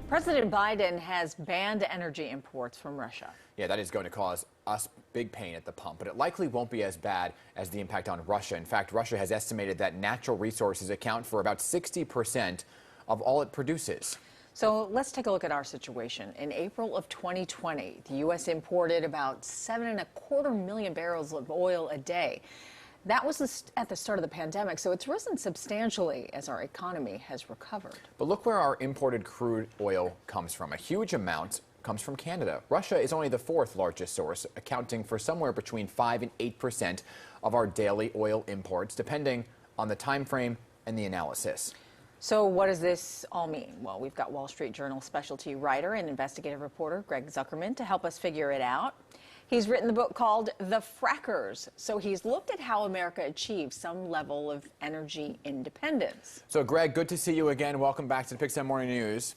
President Biden has banned energy imports from Russia. Yeah, that is going to cause us big pain at the pump, but it likely won't be as bad as the impact on Russia. In fact, Russia has estimated that natural resources account for about 60% of all it produces. So let's take a look at our situation. In April of 2020, the U.S. imported about 7.25 million barrels of oil a day. That was at the start of the pandemic, so it's risen substantially as our economy has recovered. But look where our imported crude oil comes from. A huge amount comes from Canada. Russia is only the fourth largest source, accounting for somewhere between 5 and 8% of our daily oil imports, depending on the time frame and the analysis. So what does this all mean? Well, we've got Wall Street Journal specialty writer and investigative reporter Greg Zuckerman to help us figure it out. He's written the book called The Frackers. So he's looked at how America achieves some level of energy independence. So, Greg, good to see you again. Welcome back to the PIX11 Morning News.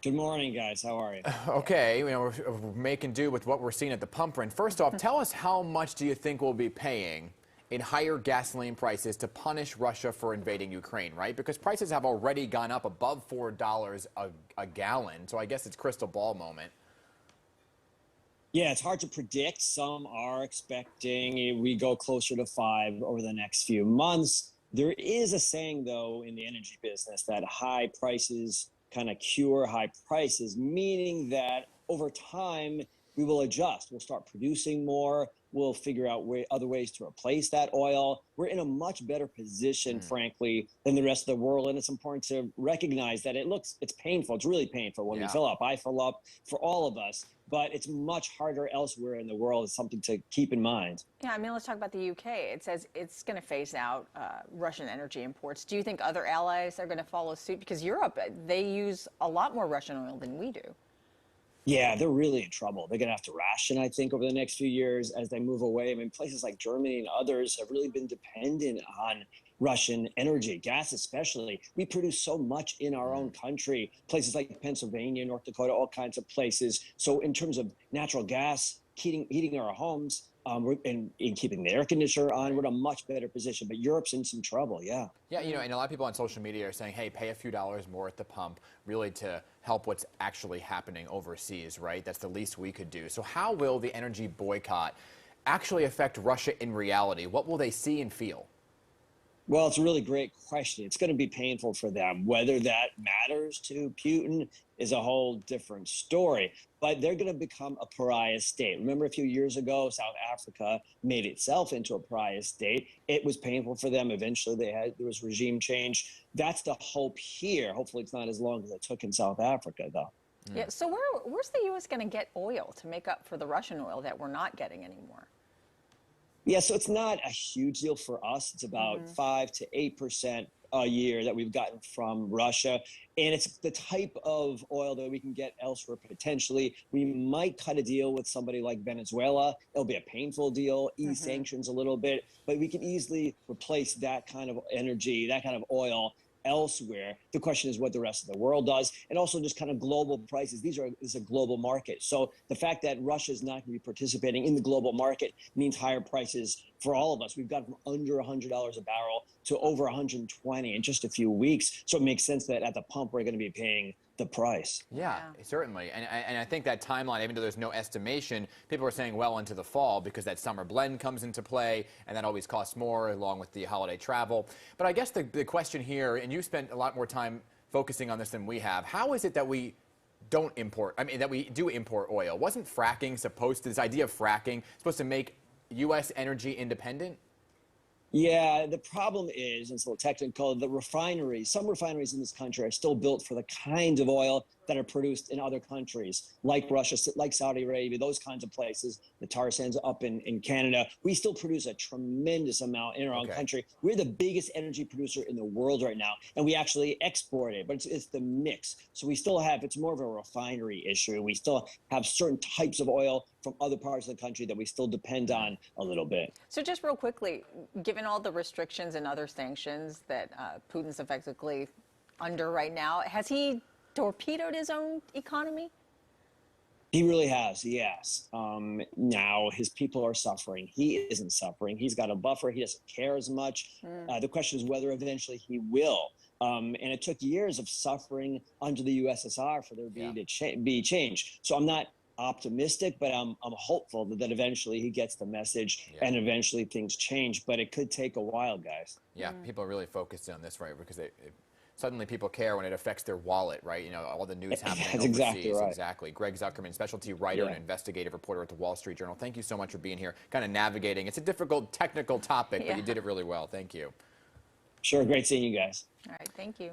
Good morning, guys. How are you? Okay, we're making do with what we're seeing at the pump run. First off, tell us how much do you think we'll be paying in higher gasoline prices to punish Russia for invading Ukraine, right? Because prices have already gone up above $4 a gallon. So I guess it's crystal ball moment. Yeah, it's hard to predict. Some are expecting we go closer to 5 over the next few months. There is a saying, though, in the energy business that high prices kind of cure high prices, meaning that over time we will adjust. We'll start producing more. We'll figure out other ways to replace that oil. We're in a much better position, frankly, than the rest of the world. And it's important to recognize that it's painful. It's really painful when we fill up. I fill up for all of us. But it's much harder elsewhere in the world. It's something to keep in mind. Yeah, I mean, let's talk about the UK. It says it's going to phase out Russian energy imports. Do you think other allies are going to follow suit? Because Europe, they use a lot more Russian oil than we do. Yeah, they're really in trouble. They're going to have to ration, I think, over the next few years as they move away. I mean, places like Germany and others have really been dependent on Russian energy, gas especially. We produce so much in our own country, places like Pennsylvania, North Dakota, all kinds of places. So in terms of natural gas, heating our homes, and keeping the air conditioner on, we're in a much better position. But Europe's in some trouble, yeah. Yeah, and a lot of people on social media are saying, hey, pay a few dollars more at the pump, really to help what's actually happening overseas, right? That's the least we could do. So how will the energy boycott actually affect Russia in reality? What will they see and feel? Well, it's a really great question. It's going to be painful for them. Whether that matters to Putin is a whole different story. But they're going to become a pariah state. Remember a few years ago, South Africa made itself into a pariah state. It was painful for them. Eventually, there was regime change. That's the hope here. Hopefully, it's not as long as it took in South Africa, though. Yeah. So where's the U.S. going to get oil to make up for the Russian oil that we're not getting anymore? Yeah, so it's not a huge deal for us. It's about 5 to 8% a year that we've gotten from Russia. And it's the type of oil that we can get elsewhere potentially. We might cut a deal with somebody like Venezuela. It'll be a painful deal, ease sanctions a little bit, but we can easily replace that kind of energy, that kind of oil elsewhere. The question is what the rest of the world does, and also just kind of global prices. This is a global market. So the fact that Russia is not going to be participating in the global market means higher prices for all of us. We've gone from under $100 a barrel to over 120 in just a few weeks. So it makes sense that at the pump, we're going to be paying the price. Yeah, certainly. And I think that timeline, even though there's no estimation, people are saying well into the fall because that summer blend comes into play, and that always costs more along with the holiday travel. But I guess the question here, and you spent a lot more time focusing on this than we have, how is it that we don't import, that we do import oil? Wasn't fracking this idea of fracking supposed to make U.S. energy independent? Yeah, the problem is, and it's a little technical, the refineries, some refineries in this country are still built for the kinds of oil that are produced in other countries, like Russia, like Saudi Arabia, those kinds of places, the tar sands up in Canada. We still produce a tremendous amount in our own country. We're the biggest energy producer in the world right now, and we actually export it, but it's the mix. So we still have, it's more of a refinery issue. We still have certain types of oil from other parts of the country that we still depend on a little bit. So just real quickly, given all the restrictions and other sanctions that Putin's effectively under right now, has he torpedoed his own economy? He really has, yes. Now his people are suffering. He isn't suffering. He's got a buffer. He doesn't care as much. The question is whether eventually he will. And it took years of suffering under the USSR for there to be change. So I'm not optimistic, but I'm hopeful that eventually he gets the message and eventually things change. But it could take a while, guys. Yeah, people are really focused on this, right? Because suddenly people care when it affects their wallet, right? You know, all the news happening That's overseas. exactly right. Exactly. Greg Zuckerman, specialty writer and investigative reporter at the Wall Street Journal. Thank you so much for being here, kind of navigating. It's a difficult technical topic, but you did it really well. Thank you. Sure, great seeing you guys. All right, thank you.